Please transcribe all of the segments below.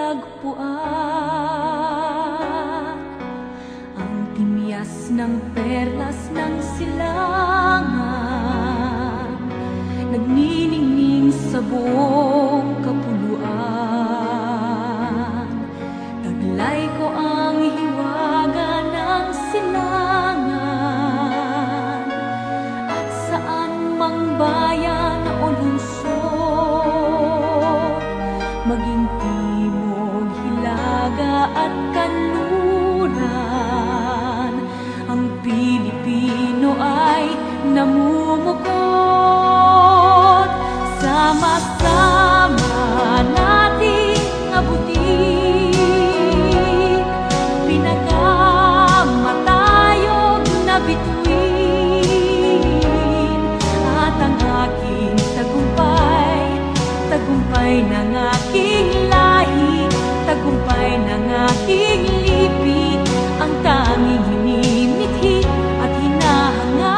natagpuan ang timyas ng perlas ng silangan, nagniningning sa buong kapuluan. Taglay ko ang hiwaga ng silangan, at saan mang bayan o lungsod, maging timog, hilaga at kanluran, ang Pilipino ay namumukod. Sama-sama nating abutin pinagkamatayog na bituin, at ang aking tagumpay, tagumpay ng aking lahi, tagumpay ng aking lipi, ang tanging minimithi at hinahangad.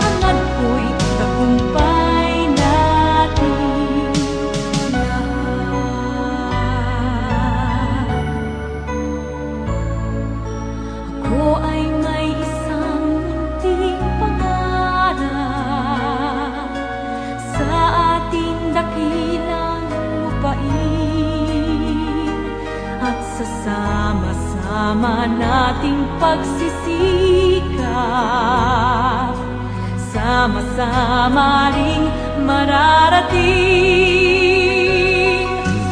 Hangad ko'y tagumpay natin lahat. Ako ay may isang munting pangarap sa ating dakilang lupain, at sa sama-sama nating pagsisikap, sama-sama ring mararating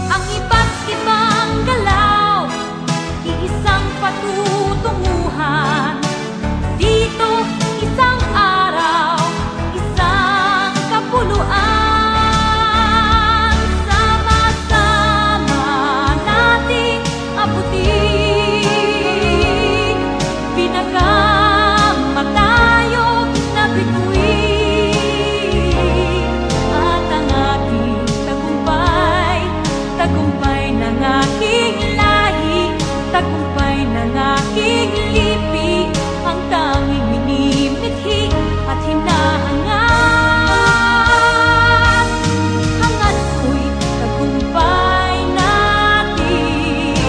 ang iba't ibang galaw, iisang patutunguhan. Dito isang araw, isang kapuluan, sama-sama nating abutin pinagkamatayog na bituin, at ang aking tagumpay, tagumpay ng aking lahi, tagumpay ng aking lipi, ang tanging minimithi at hinahangad. Hangad ko'y tagumpay nating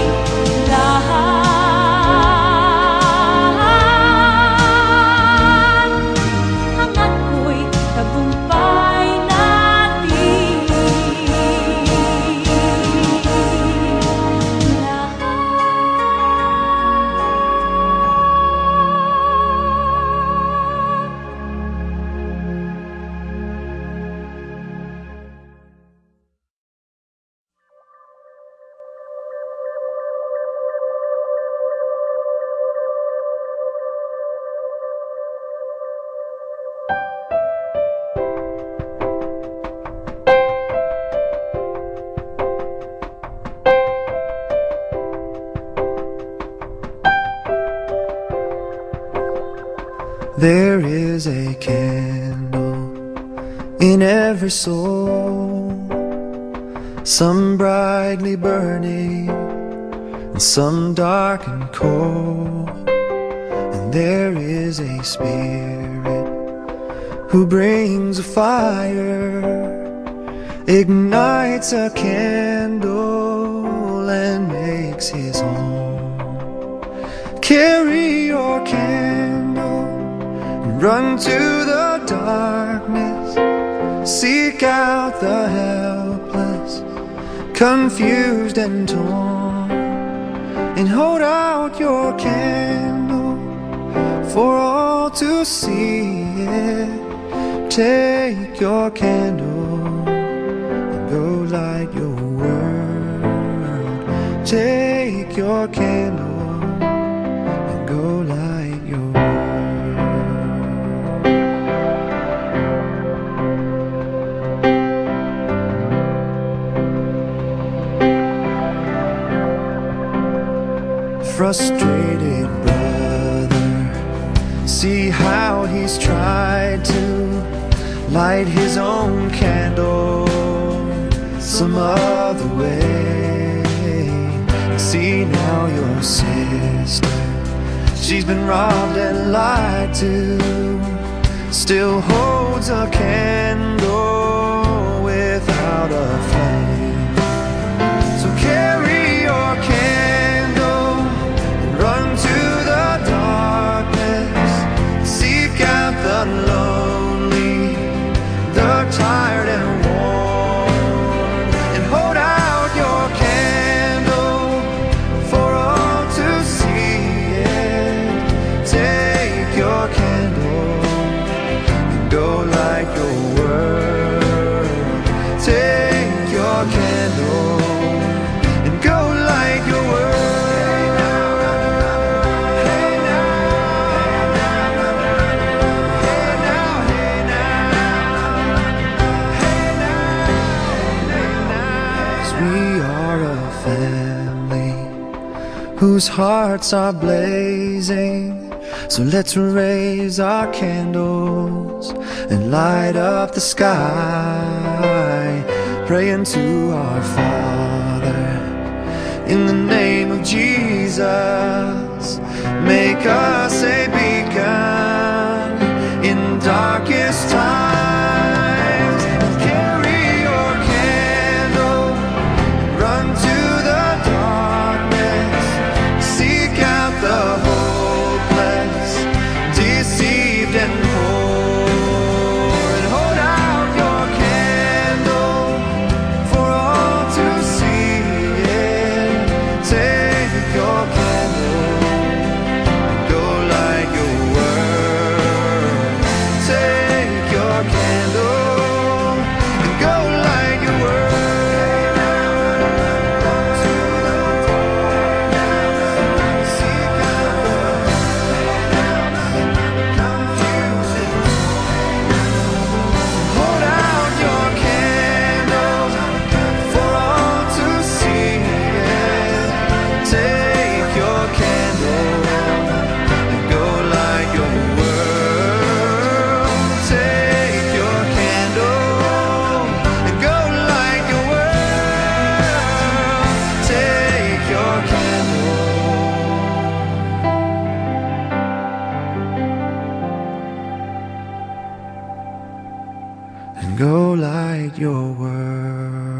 lahat. Hangad ko'y tagumpay nating lahat. There is a candle in every soul, some brightly burning and some dark and cold. And there is a spirit who brings a fire, ignites a candle and makes his home. Carry your candle and run to the darkness, seek out the helpless, confused and torn, and hold out your candle for all to see it. Take your candle and go light your world. Take your candle and go light your frustrated brother, see how he's tried to light his own candle some other way. See now your sister, she's been robbed and lied to, still holds a candle without a flame. we are a family whose hearts are blazing. So let's raise our candles and light up the sky, praying to our Father in the name of Jesus. Make us a beacon in darkest times. Carry your candle, run to the darkness, seek out the hopeless, deceived and poor, and hold out your candle for all to see it. Take your candle and go light your world. Take your candle and go light your world. To the darkness, seek out the confusion. Hold out your candle for all to see it. Take your candle and go light your world. Take your candle and go light your world. Take your candle. And go light your world.